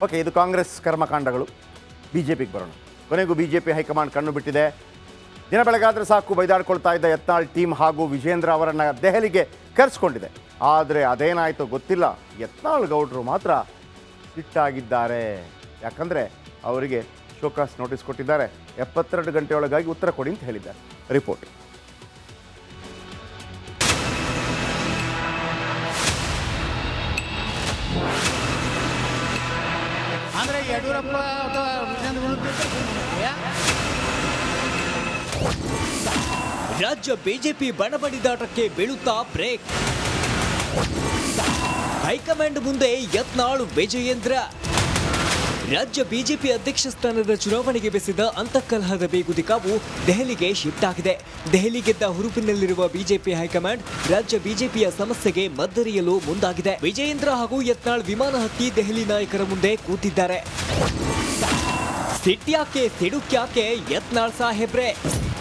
Okay, ಇದು ಕಾಂಗ್ರೆಸ್ ಕರ್ಮಕಾಂಡಗಳು. ಬಿಜೆಪಿಗೆ ಬರೋಣ. ಕೊನೆಗೂ ಬಿಜೆಪಿ ಹೈಕಮಾಂಡ್ ಕಣ್ಣು ಬಿಟ್ಟಿದೆ. ದಿನ ಬೆಳಗಾದ್ರೆ ಸಾಕು ಬೈದಾಡ್ಕೊಳ್ತಾ ಇದ್ದ ಯತ್ನಾಳ್ ಟೀಮ್ ಹಾಗೂ ವಿಜೇಂದ್ರ ಅವರನ್ನು ದೆಹಲಿಗೆ ಕರೆಸ್ಕೊಂಡಿದೆ. ಆದರೆ ಅದೇನಾಯಿತೋ ಗೊತ್ತಿಲ್ಲ, ಯತ್ನಾಳ್ ಗೌಡರು ಮಾತ್ರ ಸಿಟ್ಟಾಗಿದ್ದಾರೆ. ಯಾಕಂದರೆ ಅವರಿಗೆ ಶೋಕಾಸ್ ನೋಟಿಸ್ ಕೊಟ್ಟಿದ್ದಾರೆ. 72 ಗಂಟೆಯೊಳಗಾಗಿ ಉತ್ತರ ಕೊಡಿ ಅಂತ ಹೇಳಿದ್ದಾರೆ. ರಿಪೋರ್ಟ್. ಅಂದರೆ ಯಡಿಯೂರಪ್ಪ ಅಥವಾ ವಿಜೇಂದ್ರ ರಾಜ್ಯ ಬಿಜೆಪಿ ಬಣಬಡಿದಾಟಕ್ಕೆ ಬೀಳುತ್ತಾ ಬ್ರೇಕ್. ಹೈಕಮಾಂಡ್ ಮುಂದೆ ಯತ್ನಾಳ್ ವಿಜಯೇಂದ್ರ. ರಾಜ್ಯ ಬಿಜೆಪಿ ಅಧ್ಯಕ್ಷ ಸ್ಥಾನದ ಚುನಾವಣೆಗೆ ಬೆಸೆದ ಅಂತಃಕಲಹದ ಬೇಗುದಿಕಾವು ದೆಹಲಿಗೆ ಶಿಫ್ಟ್ ಆಗಿದೆ. ದೆಹಲಿ ಗೆದ್ದ ಹುರುಪಿನಲ್ಲಿರುವ ಬಿಜೆಪಿ ಹೈಕಮಾಂಡ್ ರಾಜ್ಯ ಬಿಜೆಪಿಯ ಸಮಸ್ಯೆಗೆ ಮದ್ದರಿಯಲು ಮುಂದಾಗಿದೆ. ವಿಜಯೇಂದ್ರ ಹಾಗೂ ಯತ್ನಾಳ್ ವಿಮಾನ ಹತ್ತಿ ದೆಹಲಿ ನಾಯಕರ ಮುಂದೆ ಕೂತಿದ್ದಾರೆ. ಸಿಟ್ಯಾಕೆ ಸಿಡುಕ್ಯಾಕೆ ಯತ್ನಾಳ್ ಸಾಹೇಬ್ರೆ?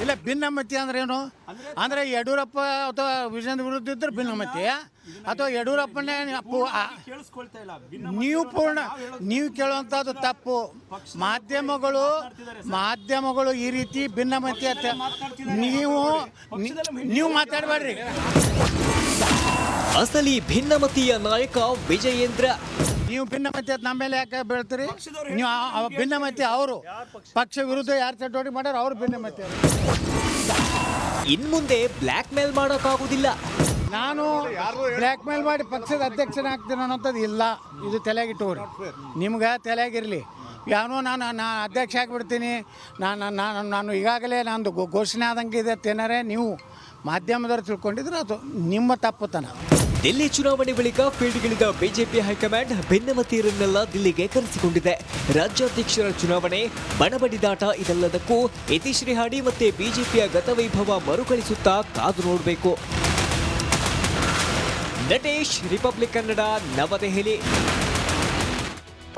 ಇಲ್ಲ, ಭಿನ್ನಮತಿ ಅಂದ್ರೆ ಏನು? ಅಂದರೆ ಯಡಿಯೂರಪ್ಪ ಅಥವಾ ವಿಜೇಂದ್ರ ವಿರುದ್ಧ ಇದ್ರೆ ಭಿನ್ನಮತಿ, ಅಥವಾ ಯಡಿಯೂರಪ್ಪನೇ ನೀವು ಕೇಳುವಂಥದ್ದು ತಪ್ಪು. ಮಾಧ್ಯಮಗಳು ಈ ರೀತಿ ಭಿನ್ನಮತಿ ಅಂತ ನೀವು ಮಾತಾಡಬೇಡ್ರಿ. ಅಸಲಿ ಭಿನ್ನಮತಿಯ ನಾಯಕ ವಿಜಯೇಂದ್ರ. ನೀವು ಭಿನ್ನಮತಿ ಅಂತ ನಮ್ಮ ಮೇಲೆ ಯಾಕೆ ಬೀಳ್ತೀರಿ? ನೀವು ಭಿನ್ನಮತಿ ಅವರು ಪಕ್ಷ ವಿರುದ್ಧ ಯಾರು ಚಟುವಟಿಕೆ ಮಾಡ್ಯಾರ ಅವ್ರು ಭಿನ್ನಮತಿ. ಇನ್ಮುಂದೆ ಬ್ಲ್ಯಾಕ್ ಮೇಲ್ ಮಾಡೋಕ್ಕಾಗುವುದಿಲ್ಲ. ನಾನು ಬ್ಲ್ಯಾಕ್ ಮೇಲ್ ಮಾಡಿ ಪಕ್ಷದ ಅಧ್ಯಕ್ಷನ ಆಗ್ತೀನಿ ಅನ್ನೋಂಥದ್ದು ಇಲ್ಲ. ಇದು ತಲೆಯಾಗಿಟ್ಟವ್ರಿ, ನಿಮ್ಗೆ ತಲೆಯಾಗಿರಲಿ. ಯಾವನೋ ನಾನು ಅಧ್ಯಕ್ಷ ಆಗಿಬಿಡ್ತೀನಿ, ನಾನು ಈಗಾಗಲೇ ನಂದು ಘೋಷಣೆ ಆದಂಗೆ ಇದೆ ಅಂತೇನಾರೇ ನೀವು ಮಾಧ್ಯಮದವ್ರು ತಿಳ್ಕೊಂಡಿದ್ರೆ ಅದು ನಿಮ್ಮ ತಪ್ಪುತನ. ದಿಲ್ಲಿ ಚುನಾವಣೆ ಬಳಿಕ ಫೀಲ್ಡ್ಗಿಳಿದ ಬಿಜೆಪಿ ಹೈಕಮಾಂಡ್ ಭಿನ್ನಮತೀಯರನ್ನೆಲ್ಲ ದಿಲ್ಲಿಗೆ ಕರೆಸಿಕೊಂಡಿದೆ. ರಾಜ್ಯಾಧ್ಯಕ್ಷರ ಚುನಾವಣೆ, ಬಣಬಡಿದಾಟ ಇದೆಲ್ಲದಕ್ಕೂ ಯತೀಶ್ರೀ ಹಾಡಿ ಮತ್ತೆ ಬಿಜೆಪಿಯ ಗತವೈಭವ ಮರುಕಳಿಸುತ್ತಾ ಕಾದು ನೋಡಬೇಕು. ನಟೇಶ್, ರಿಪಬ್ಲಿಕ್ ಕನ್ನಡ, ನವದೆಹಲಿ.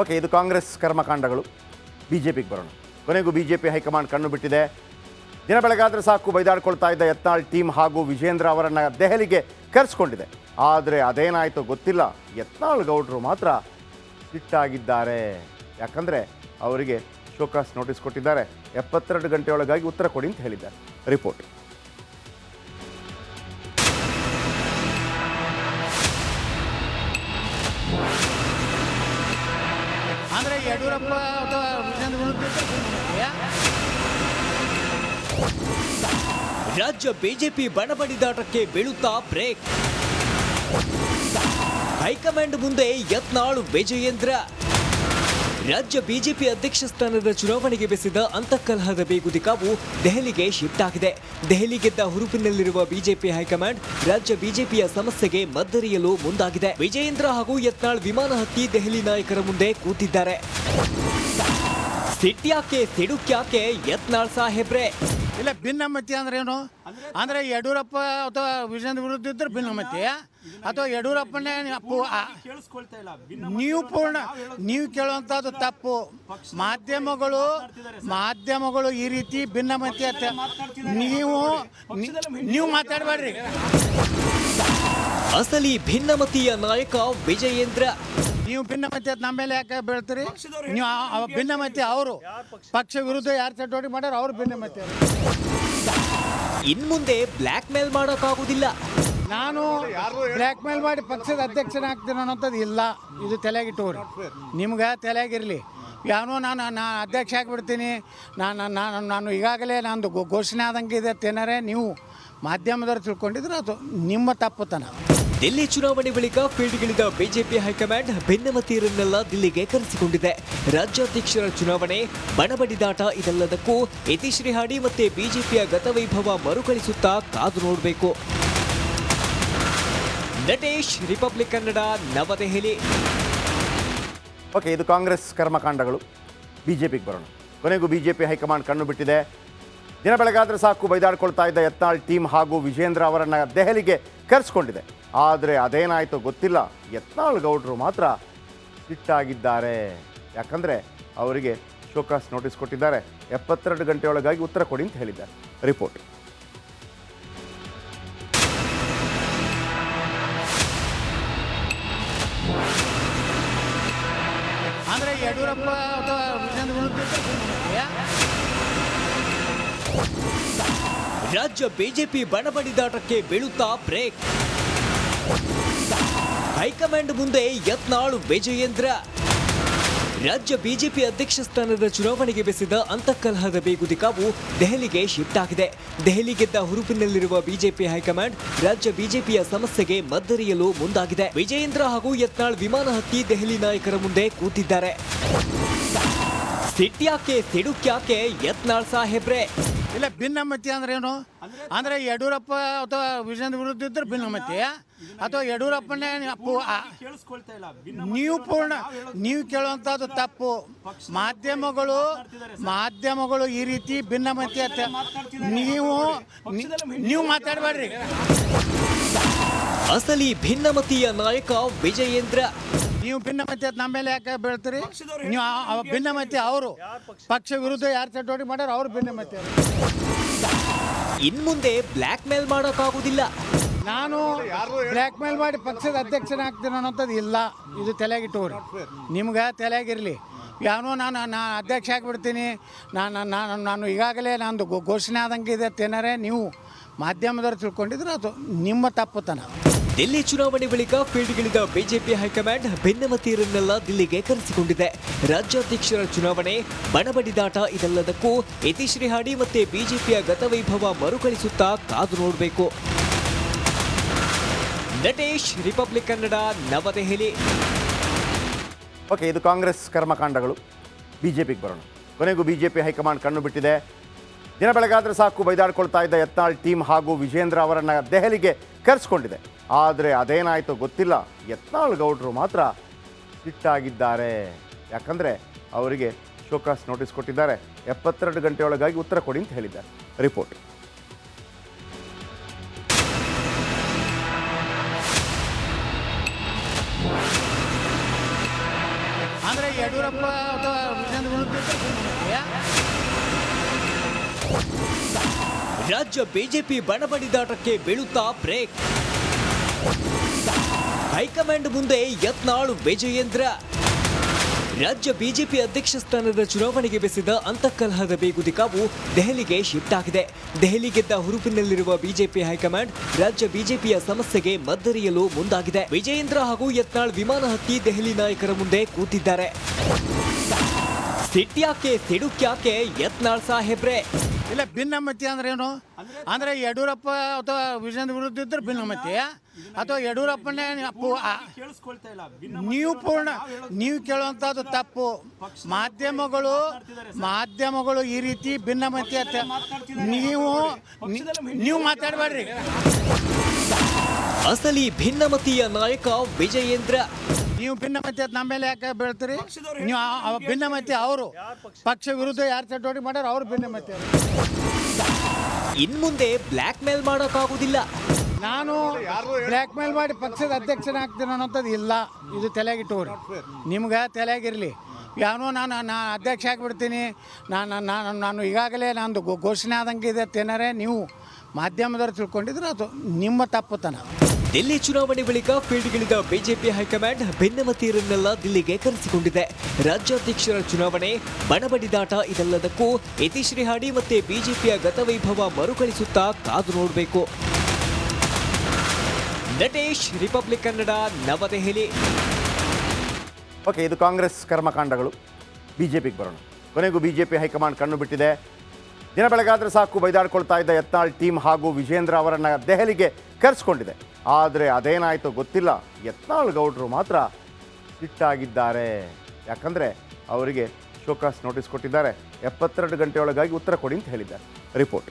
ಓಕೆ, ಇದು ಕಾಂಗ್ರೆಸ್ ಕರ್ಮಕಾಂಡಗಳು. ಬಿಜೆಪಿಗೆ ಬರೋಣ. ಕೊನೆಗೂ ಬಿಜೆಪಿ ಹೈಕಮಾಂಡ್ ಕಣ್ಣು ಬಿಟ್ಟಿದೆ. ದಿನ ಬೆಳಗಾದ್ರೆ ಸಾಕು ಬೈದಾಡ್ಕೊಳ್ತಾ ಇದ್ದ ಯತ್ನಾಳ್ ಟೀಮ್ ಹಾಗೂ ವಿಜೇಂದ್ರ ಅವರನ್ನು ದೆಹಲಿಗೆ ಕರೆಸ್ಕೊಂಡಿದೆ. ಆದರೆ ಅದೇನಾಯಿತೋ ಗೊತ್ತಿಲ್ಲ, ಯತ್ನಾಳ್ ಗೌಡರು ಮಾತ್ರ ಸಿಟ್ಟಾಗಿದ್ದಾರೆ. ಯಾಕಂದರೆ ಅವರಿಗೆ ಶೋಕಾಸ್ ನೋಟಿಸ್ ಕೊಟ್ಟಿದ್ದಾರೆ. 72 ಗಂಟೆಯೊಳಗಾಗಿ ಉತ್ತರ ಕೊಡಿ ಅಂತ ಹೇಳಿದ್ದಾರೆ. ರಿಪೋರ್ಟ್. ಅಂದರೆ ಯಡಿಯೂರಪ್ಪ ಅಥವಾ ವಿಜೇಂದ್ರ ರಾಜ್ಯ ಬಿಜೆಪಿ ಬಣಬಡಿದಾಟಕ್ಕೆ ಬೀಳುತ್ತಾ ಬ್ರೇಕ್. ಹೈಕಮಾಂಡ್ ಮುಂದೆ ಯತ್ನಾಳ್ ವಿಜಯೇಂದ್ರ. ರಾಜ್ಯ ಬಿಜೆಪಿ ಅಧ್ಯಕ್ಷ ಸ್ಥಾನದ ಚುನಾವಣೆಗೆ ಬೆಸೆದ ಅಂತಃಕಲಹದ ಬೇಗುದಿಕಾವು ದೆಹಲಿಗೆ ಶಿಫ್ಟ್ ಆಗಿದೆ. ದೆಹಲಿ ಗೆದ್ದ ಹುರುಪಿನಲ್ಲಿರುವ ಬಿಜೆಪಿ ಹೈಕಮಾಂಡ್ ರಾಜ್ಯ ಬಿಜೆಪಿಯ ಸಮಸ್ಯೆಗೆ ಮದ್ದರಿಯಲು ಮುಂದಾಗಿದೆ. ವಿಜಯೇಂದ್ರ ಹಾಗೂ ಯತ್ನಾಳ್ ವಿಮಾನ ಹತ್ತಿ ದೆಹಲಿ ನಾಯಕರ ಮುಂದೆ ಕೂತಿದ್ದಾರೆ. ಸಿಟ್ಯಾಕೆ ಸಿಡುಕ್ಯಾಕೆ ಯತ್ನಾಳ್ ಸಾಹೇಬ್ರೆ? ಇಲ್ಲ, ಭಿನ್ನಮತಿ ಅಂದ್ರೆ ಏನು? ಅಂದರೆ ಯಡಿಯೂರಪ್ಪ ಅಥವಾ ವಿಜೇಂದ್ರ ವಿರುದ್ಧ ಇದ್ರೆ ಭಿನ್ನಮತಿ, ಅಥವಾ ಯಡಿಯೂರಪ್ಪನೇ ನೀವು ಕೇಳುವಂಥದ್ದು ತಪ್ಪು. ಮಾಧ್ಯಮಗಳು ಈ ರೀತಿ ಭಿನ್ನಮತಿ ಅಂತ ನೀವು ಮಾತಾಡಬೇಡ್ರಿ. ಅಸಲಿ ಭಿನ್ನಮತಿಯ ನಾಯಕ ವಿಜಯೇಂದ್ರ. ನೀವು ಭಿನ್ನಮತಿ ಅಂತ ನಮ್ಮ ಮೇಲೆ ಯಾಕೆ ಬೀಳ್ತೀರಿ? ನೀವು ಭಿನ್ನಮತಿ ಅವರು ಪಕ್ಷ ವಿರುದ್ಧ ಯಾರು ಚಟುವಟಿಕೆ ಮಾಡ್ಯಾರ ಅವ್ರು ಭಿನ್ನಮತಿ. ಇನ್ಮುಂದೆ ಬ್ಲ್ಯಾಕ್ ಮೇಲ್ ಮಾಡೋಕ್ಕಾಗುವುದಿಲ್ಲ. ನಾನು ಬ್ಲ್ಯಾಕ್ ಮೇಲ್ ಮಾಡಿ ಪಕ್ಷದ ಅಧ್ಯಕ್ಷನ ಆಗ್ತೀನಿ ಅನ್ನೋಂಥದ್ದು ಇಲ್ಲ. ಇದು ತಲೆಯಾಗಿಟ್ಟವ್ರಿ, ನಿಮ್ಗೆ ತಲೆಯಾಗಿರಲಿ. ಯಾವನೋ ನಾನು ಅಧ್ಯಕ್ಷ ಆಗಿಬಿಡ್ತೀನಿ, ನಾನು ಈಗಾಗಲೇ ನಂದು ಘೋಷಣೆ ಆದಂಗೆ ಇದೆ ಅಂತೇನಾರೇ ನೀವು ಮಾಧ್ಯಮದವ್ರು ತಿಳ್ಕೊಂಡಿದ್ರೆ ಅದು ನಿಮ್ಮ ತಪ್ಪುತನ. ದಿಲ್ಲಿ ಚುನಾವಣೆ ಬಳಿಕ ಫೀಲ್ಡ್ಗಿಳಿದ ಬಿಜೆಪಿ ಹೈಕಮಾಂಡ್ ಭಿನ್ನಮತೀಯರನ್ನೆಲ್ಲ ದಿಲ್ಲಿಗೆ ಕರೆಸಿಕೊಂಡಿದೆ. ರಾಜ್ಯಾಧ್ಯಕ್ಷರ ಚುನಾವಣೆ, ಬಣಬಡಿದಾಟ ಇದೆಲ್ಲದಕ್ಕೂ ಯತೀಶ್ರೀ ಹಾಡಿ ಮತ್ತೆ ಬಿಜೆಪಿಯ ಗತವೈಭವ ಮರುಕಳಿಸುತ್ತಾ ಕಾದು ನೋಡಬೇಕು. ನಟೇಶ್, ರಿಪಬ್ಲಿಕ್ ಕನ್ನಡ, ನವದೆಹಲಿ. ಓಕೆ, ಇದು ಕಾಂಗ್ರೆಸ್ ಕರ್ಮಕಾಂಡಗಳು. ಬಿಜೆಪಿಗೆ ಬರೋಣ. ಕೊನೆಗೂ ಬಿಜೆಪಿ ಹೈಕಮಾಂಡ್ ಕಣ್ಣು ಬಿಟ್ಟಿದೆ. ದಿನ ಬೆಳಗಾದ್ರೆ ಸಾಕು ಬೈದಾಡ್ಕೊಳ್ತಾ ಇದ್ದ ಯತ್ನಾಳ್ ಟೀಮ್ ಹಾಗೂ ವಿಜೇಂದ್ರ ಅವರನ್ನು ದೆಹಲಿಗೆ ಕರೆಸ್ಕೊಂಡಿದೆ. ಆದರೆ ಅದೇನಾಯಿತೋ ಗೊತ್ತಿಲ್ಲ, ಯತ್ನಾಳ್ ಗೌಡರು ಮಾತ್ರ ಸಿಟ್ಟಾಗಿದ್ದಾರೆ. ಯಾಕಂದರೆ ಅವರಿಗೆ ಶೋಕಾಸ್ ನೋಟಿಸ್ ಕೊಟ್ಟಿದ್ದಾರೆ. 72 ಗಂಟೆಯೊಳಗಾಗಿ ಉತ್ತರ ಕೊಡಿ ಅಂತ ಹೇಳಿದ್ದಾರೆ. ರಿಪೋರ್ಟ್. ಅಂದರೆ ಯಡಿಯೂರಪ್ಪ ಅಥವಾ ವಿಜೇಂದ್ರ ವಿರುದ್ಧ ರಾಜ್ಯ ಬಿಜೆಪಿ ಬಣಬಡಿದಾಟಕ್ಕೆ ಬೀಳುತ್ತಾ ಬ್ರೇಕ್. ಹೈಕಮಾಂಡ್ ಮುಂದೆ ಯತ್ನಾಳ್ ವಿಜಯೇಂದ್ರ. ರಾಜ್ಯ ಬಿಜೆಪಿ ಅಧ್ಯಕ್ಷ ಸ್ಥಾನದ ಚುನಾವಣೆಗೆ ಬೆಸೆದ ಅಂತಃಕಲಹದ ಬೇಗುದಿಕಾವು ದೆಹಲಿಗೆ ಶಿಫ್ಟ್ ಆಗಿದೆ. ದೆಹಲಿ ಗೆದ್ದ ಹುರುಪಿನಲ್ಲಿರುವ ಬಿಜೆಪಿ ಹೈಕಮಾಂಡ್ ರಾಜ್ಯ ಬಿಜೆಪಿಯ ಸಮಸ್ಯೆಗೆ ಮದ್ದರಿಯಲು ಮುಂದಾಗಿದೆ. ವಿಜಯೇಂದ್ರ ಹಾಗೂ ಯತ್ನಾಳ್ ವಿಮಾನ ಹತ್ತಿ ದೆಹಲಿ ನಾಯಕರ ಮುಂದೆ ಕೂತಿದ್ದಾರೆ. ಸಿಟ್ಯಾಕೆ ಸಿಡುಕ್ಯಾಕೆ ಯತ್ನಾಳ್ ಸಾಹೇಬ್ರೆ? ಇಲ್ಲ, ಭಿನ್ನಮತಿ ಅಂದ್ರೆ ಏನು ಅಂದ್ರೆ ಯಡಿಯೂರಪ್ಪ ಅಥವಾ ವಿಜೇಂದ್ರ ವಿರುದ್ಧ ಇದ್ರೆ ಭಿನ್ನಮತಿ, ಅಥವಾ ಯಡಿಯೂರಪ್ಪನೇ ನೀವು ಕೇಳುವಂಥದ್ದು ತಪ್ಪು. ಮಾಧ್ಯಮಗಳು ಈ ರೀತಿ ಭಿನ್ನಮತಿ ಅಂತ ನೀವು ಮಾತಾಡಬೇಡ್ರಿ. ಅಸಲಿ ಭಿನ್ನಮತಿಯ ನಾಯಕ ವಿಜಯೇಂದ್ರ. ನೀವು ಭಿನ್ನಮತಿ ಅಂತ ನಮ್ಮ ಮೇಲೆ ಯಾಕೆ ಬೀಳ್ತೀರಿ? ನೀವು ಭಿನ್ನಮತಿ ಅವರು ಪಕ್ಷ ವಿರುದ್ಧ ಯಾರು ಚಟುವಟಿಕೆ ಮಾಡ್ಯಾರ ಅವ್ರು ಭಿನ್ನಮತಿ. ಇನ್ಮುಂದೆ ಬ್ಲ್ಯಾಕ್ ಮೇಲ್ ಮಾಡೋಕ್ಕಾಗೋದಿಲ್ಲ. ನಾನು ಬ್ಲ್ಯಾಕ್ ಮೇಲ್ ಮಾಡಿ ಪಕ್ಷದ ಅಧ್ಯಕ್ಷನಾಗ್ತೀನಿ ಅನ್ನೋಂಥದ್ದು ಇಲ್ಲ. ಇದು ತಲೆಗಿಟ್ಟವ್ರಿ, ನಿಮ್ಗೆ ತಲೆಗಿರಲಿ. ಯಾವನೋ ನಾನು ಅಧ್ಯಕ್ಷ ಆಗಿಬಿಡ್ತೀನಿ, ನಾನು ಈಗಾಗಲೇ ನಂದು ಘೋಷಣೆ ಆದಂಗೆ ಇದೆ ಅಂತೇನಾರೆ ನೀವು ಮಾಧ್ಯಮದವ್ರು ತಿಳ್ಕೊಂಡಿದ್ರೆ ಅದು ನಿಮ್ಮ ತಪ್ಪುತನ. ದಿಲ್ಲಿ ಚುನಾವಣೆ ಬಳಿಕ ಫೀಲ್ಡ್ಗಿಳಿದ ಬಿಜೆಪಿ ಹೈಕಮಾಂಡ್ ಭಿನ್ನಮತೀಯರನ್ನೆಲ್ಲ ದಿಲ್ಲಿಗೆ ಕರೆಸಿಕೊಂಡಿದೆ. ರಾಜ್ಯಾಧ್ಯಕ್ಷರ ಚುನಾವಣೆ, ಬಣಬಡಿದಾಟ ಇದೆಲ್ಲದಕ್ಕೂ ಯತೀಶ್ರೀ ಹಾಡಿ ಮತ್ತೆ ಬಿಜೆಪಿಯ ಗತವೈಭವ ಮರುಕಳಿಸುತ್ತಾ ಕಾದು ನೋಡಬೇಕು. ನಟೇಶ್, ರಿಪಬ್ಲಿಕ್ ಕನ್ನಡ, ನವದೆಹಲಿ. ಓಕೆ, ಇದು ಕಾಂಗ್ರೆಸ್ ಕರ್ಮಕಾಂಡಗಳು. ಬಿಜೆಪಿಗೆ ಬರೋಣ. ಕೊನೆಗೂ ಬಿಜೆಪಿ ಹೈಕಮಾಂಡ್ ಕಣ್ಣು ಬಿಟ್ಟಿದೆ. ದಿನ ಬೆಳಗಾದ್ರೆ ಸಾಕು ಬೈದಾಡ್ಕೊಳ್ತಾ ಇದ್ದ ಯತ್ನಾಳ್ ಟೀಮ್ ಹಾಗೂ ವಿಜೇಂದ್ರ ಅವರನ್ನು ದೆಹಲಿಗೆ ಕರೆಸ್ಕೊಂಡಿದೆ. ಆದರೆ ಅದೇನಾಯಿತು ಗೊತ್ತಿಲ್ಲ, ಯತ್ನಾಳ್ ಗೌಡರು ಮಾತ್ರ ಸಿಟ್ಟಾಗಿದ್ದಾರೆ. ಯಾಕಂದರೆ ಅವರಿಗೆ ಶೋಕಾಸ್ ನೋಟಿಸ್ ಕೊಟ್ಟಿದ್ದಾರೆ. 72 ಗಂಟೆಯೊಳಗಾಗಿ ಉತ್ತರ ಕೊಡಿ ಅಂತ ಹೇಳಿದ್ದಾರೆ. ರಿಪೋರ್ಟ್. ಅಂದರೆ ಯಡಿಯೂರಪ್ಪ ಅಥವಾ ವಿಜೇಂದ್ರ ವಿರುದ್ಧ ರಾಜ್ಯ ಬಿಜೆಪಿ ಬಣಬಡಿದಾಟಕ್ಕೆ ಬೀಳುತ್ತಾ ಬ್ರೇಕ್. ಹೈಕಮಾಂಡ್ ಮುಂದೆ ಯತ್ನಾಳ್ ವಿಜಯೇಂದ್ರ. ರಾಜ್ಯ ಬಿಜೆಪಿ ಅಧ್ಯಕ್ಷ ಸ್ಥಾನದ ಚುನಾವಣೆಗೆ ಬೆಸೆದ ಅಂತಃಕಲಹದ ಬೇಗುದಿಕಾವು ದೆಹಲಿಗೆ ಶಿಫ್ಟ್ ಆಗಿದೆ. ದೆಹಲಿ ಗೆದ್ದ ಹುರುಪಿನಲ್ಲಿರುವ ಬಿಜೆಪಿ ಹೈಕಮಾಂಡ್ ರಾಜ್ಯ ಬಿಜೆಪಿಯ ಸಮಸ್ಯೆಗೆ ಮದ್ದರಿಯಲು ಮುಂದಾಗಿದೆ. ವಿಜಯೇಂದ್ರ ಹಾಗೂ ಯತ್ನಾಳ್ ವಿಮಾನ ಹತ್ತಿ ದೆಹಲಿ ನಾಯಕರ ಮುಂದೆ ಕೂತಿದ್ದಾರೆ. ಸಿಟ್ಯಾಕೆ ಸಿಡುಕ್ಯಾಕೆ ಯತ್ನಾಳ್ ಸಾಹೇಬ್ರೆ? ಇಲ್ಲ, ಭಿನ್ನಮತಿ ಅಂದ್ರೆ ಏನು ಅಂದ್ರೆ ಯಡಿಯೂರಪ್ಪ ಅಥವಾ ವಿಜೇಂದ್ರ ವಿರುದ್ಧ ಇದ್ರೆ ಭಿನ್ನಮತಿ, ಅಥವಾ ಯಡಿಯೂರಪ್ಪನೇ ನೀವು ಕೇಳುವಂಥದ್ದು ತಪ್ಪು. ಮಾಧ್ಯಮಗಳು ಈ ರೀತಿ ಭಿನ್ನಮತಿ ಅಂತ ನೀವು ಮಾತಾಡಬೇಡ್ರಿ. ಅಸಲಿ ಭಿನ್ನಮತಿಯ ನಾಯಕ ವಿಜಯೇಂದ್ರ. ನೀವು ಭಿನ್ನಮತಿ ಅಂತ ನಮ್ಮ ಮೇಲೆ ಯಾಕೆ ಬೀಳ್ತೀರಿ? ನೀವು ಭಿನ್ನಮತಿ ಅವರು ಪಕ್ಷ ವಿರುದ್ಧ ಯಾರು ಚಟುವಟಿಕೆ ಮಾಡ್ಯಾರ ಅವ್ರು ಭಿನ್ನಮತಿ. ಇನ್ಮುಂದೆ ಬ್ಲ್ಯಾಕ್ ಮೇಲ್ ಮಾಡೋಕ್ಕಾಗೋದಿಲ್ಲ. ನಾನು ಬ್ಲ್ಯಾಕ್ ಮೇಲ್ ಮಾಡಿ ಪಕ್ಷದ ಅಧ್ಯಕ್ಷನಾಗ್ತೀನಿ ಅನ್ನೋಂಥದ್ದು ಇಲ್ಲ. ಇದು ತಲೆಗಿಟ್ಟವ್ರಿ, ನಿಮ್ಗೆ ತಲೆಗಿರಲಿ. ಯಾವನೋ ನಾನು ಅಧ್ಯಕ್ಷ ಆಗಿಬಿಡ್ತೀನಿ, ನಾನು ಈಗಾಗಲೇ ನಂದು ಘೋಷಣೆ ಆದಂಗೆ ಇದೆ ಅಂತೇನಾರೆ ನೀವು ಮಾಧ್ಯಮದವ್ರು ತಿಳ್ಕೊಂಡಿದ್ರೆ ಅದು ನಿಮ್ಮ ತಪ್ಪುತನ. ದಿಲ್ಲಿ ಚುನಾವಣೆ ಬಳಿಕ ಫೀಲ್ಡ್ಗಿಳಿದ ಬಿಜೆಪಿ ಹೈಕಮಾಂಡ್ ಭಿನ್ನಮತೀಯರನ್ನೆಲ್ಲ ದಿಲ್ಲಿಗೆ ಕರೆಸಿಕೊಂಡಿದೆ. ರಾಜ್ಯಾಧ್ಯಕ್ಷರ ಚುನಾವಣೆ, ಬಣಬಡಿದಾಟ ಇದೆಲ್ಲದಕ್ಕೂ ಯತೀಶ್ರೀ ಹಾಡಿ ಮತ್ತೆ ಬಿಜೆಪಿಯ ಗತವೈಭವ ಮರುಕಳಿಸುತ್ತಾ ಕಾದು ನೋಡಬೇಕು. ನಟೇಶ್, ರಿಪಬ್ಲಿಕ್ ಕನ್ನಡ, ನವದೆಹಲಿ. ಓಕೆ, ಇದು ಕಾಂಗ್ರೆಸ್ ಕರ್ಮಕಾಂಡಗಳು. ಬಿಜೆಪಿಗೆ ಬರೋಣ. ಕೊನೆಗೂ ಬಿಜೆಪಿ ಹೈಕಮಾಂಡ್ ಕಣ್ಣು ಬಿಟ್ಟಿದೆ. ದಿನ ಬೆಳಗಾದ್ರೆ ಸಾಕು ಬೈದಾಡ್ಕೊಳ್ತಾ ಇದ್ದ ಯತ್ನಾಳ್ ಟೀಮ್ ಹಾಗೂ ವಿಜೇಂದ್ರ ಅವರನ್ನು ದೆಹಲಿಗೆ ಕರೆಸ್ಕೊಂಡಿದೆ. ಆದರೆ ಅದೇನಾಯಿತು ಗೊತ್ತಿಲ್ಲ, ಯತ್ನಾಳ್ ಗೌಡರು ಮಾತ್ರ ಸಿಟ್ಟಾಗಿದ್ದಾರೆ. ಯಾಕಂದರೆ ಅವರಿಗೆ ಶೋಕಾಸ್ ನೋಟಿಸ್ ಕೊಟ್ಟಿದ್ದಾರೆ. 72 ಗಂಟೆಯೊಳಗಾಗಿ ಉತ್ತರ ಕೊಡಿ ಅಂತ ಹೇಳಿದ್ದಾರೆ. ರಿಪೋರ್ಟ್.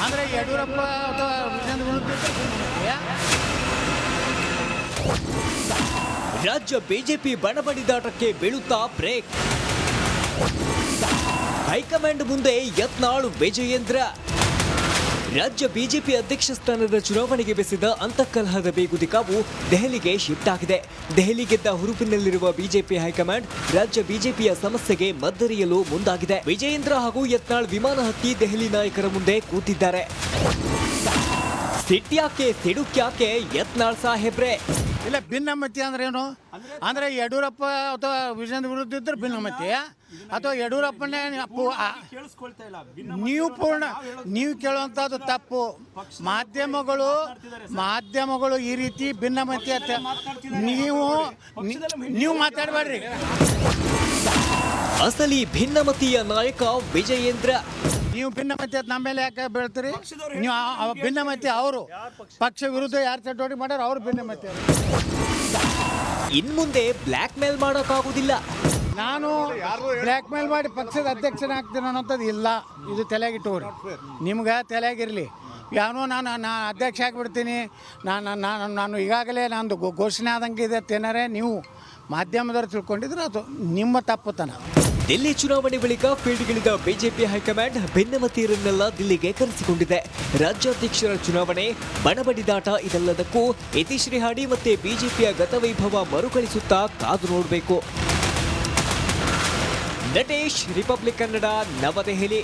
ಅಂದರೆ ಯಡಿಯೂರಪ್ಪ ಅಥವಾ ವಿಜೇಂದ್ರ ವಿರುದ್ಧ ರಾಜ್ಯ ಬಿಜೆಪಿ ಬಣಬಡಿದಾಟಕ್ಕೆ ಬೀಳುತ್ತಾ ಬ್ರೇಕ್. ಹೈಕಮಾಂಡ್ ಮುಂದೆ ಯತ್ನಾಳ್ ವಿಜಯೇಂದ್ರ. ರಾಜ್ಯ ಬಿಜೆಪಿ ಅಧ್ಯಕ್ಷ ಸ್ಥಾನದ ಚುನಾವಣೆಗೆ ಬೆಸೆದ ಅಂತಃಕಲಹದ ಬೇಗುದಿಕಾವು ದೆಹಲಿಗೆ ಶಿಫ್ಟ್ ಆಗಿದೆ. ದೆಹಲಿ ಗೆದ್ದ ಹುರುಪಿನಲ್ಲಿರುವ ಬಿಜೆಪಿ ಹೈಕಮಾಂಡ್ ರಾಜ್ಯ ಬಿಜೆಪಿಯ ಸಮಸ್ಯೆಗೆ ಮದ್ದರಿಯಲು ಮುಂದಾಗಿದೆ. ವಿಜಯೇಂದ್ರ ಹಾಗೂ ಯತ್ನಾಳ್ ವಿಮಾನ ಹತ್ತಿ ದೆಹಲಿ ನಾಯಕರ ಮುಂದೆ ಕೂತಿದ್ದಾರೆ. ಸಿಟ್ಯಾಕೆ ಸಿಡುಕ್ಯಾಕೆ ಯತ್ನಾಳ್ ಸಾಹೇಬ್ರೆ. ಇಲ್ಲ ಭಿನ್ನಮತಿ ಅಂದ್ರೆ ಏನು ಅಂದ್ರೆ ಯಡಿಯೂರಪ್ಪ ಅಥವಾ ವಿಜೇಂದ್ರ ವಿರುದ್ಧ ಇದ್ರೆ ಭಿನ್ನಮತಿ ಅಥವಾ ಯಡಿಯೂರಪ್ಪನೇ ನೀವು ಕೇಳುವಂಥದ್ದು ತಪ್ಪು. ಮಾಧ್ಯಮಗಳು ಈ ರೀತಿ ಭಿನ್ನಮತಿ ಅಂತ ನೀವು ಮಾತಾಡಬೇಡ್ರಿ. ಅಸಲಿ ಭಿನ್ನಮತೀಯ ನಾಯಕ ವಿಜಯೇಂದ್ರ. ನೀವು ಭಿನ್ನಮತಿ ಅಂತ ನಮ್ಮ ಮೇಲೆ ಯಾಕೆ ಬೀಳ್ತೀರಿ? ನೀವು ಭಿನ್ನಮತಿ ಅವರು ಪಕ್ಷ ವಿರುದ್ಧ ಯಾರು ಚಟುವಟಿಕೆ ಮಾಡ್ಯಾರ ಅವ್ರು ಭಿನ್ನಮತಿ. ಇನ್ಮುಂದೆ ಬ್ಲ್ಯಾಕ್ ಮೇಲ್ ಮಾಡೋಕ್ಕಾಗುದಿಲ್ಲ. ನಾನು ಬ್ಲ್ಯಾಕ್ ಮೇಲ್ ಮಾಡಿ ಪಕ್ಷದ ಅಧ್ಯಕ್ಷನ ಆಗ್ತೀನಿ ಅನ್ನೋಂಥದ್ದು ಇಲ್ಲ. ಇದು ತಲೆಗಿಟ್ಟವ್ರಿ, ನಿಮ್ಗೆ ತಲೆಗಿರಲಿ. ಯಾವನೋ ನಾನು ಅಧ್ಯಕ್ಷ ಆಗಿಬಿಡ್ತೀನಿ, ನಾನು ಈಗಾಗಲೇ ನಂದು ಘೋಷಣೆ ಆದಂಗೆ ಇದೆ ಅಂತೇನಾರೆ ನೀವು ಮಾಧ್ಯಮದವ್ರು ತಿಳ್ಕೊಂಡಿದ್ರೆ ಅದು ನಿಮ್ಮ ತಪ್ಪುತನ. ದಿಲ್ಲಿ ಚುನಾವಣೆ ಬಳಿಕ ಫೀಲ್ಡ್ಗಿಳಿದ ಬಿಜೆಪಿ ಹೈಕಮಾಂಡ್ ಭಿನ್ನಮತೀಯರನ್ನೆಲ್ಲ ದಿಲ್ಲಿಗೆ ಕರೆಸಿಕೊಂಡಿದೆ. ರಾಜ್ಯಾಧ್ಯಕ್ಷರ ಚುನಾವಣೆ, ಬಣಬಡಿದಾಟ ಇದೆಲ್ಲದಕ್ಕೂ ಯತೀಶ್ರೀ ಹಾಡಿ ಮತ್ತೆ ಬಿಜೆಪಿಯ ಗತವೈಭವ ಮರುಕಳಿಸುತ್ತಾ ಕಾದು ನೋಡಬೇಕು. ನಟೇಶ್, ರಿಪಬ್ಲಿಕ್ ಕನ್ನಡ, ನವದೆಹಲಿ.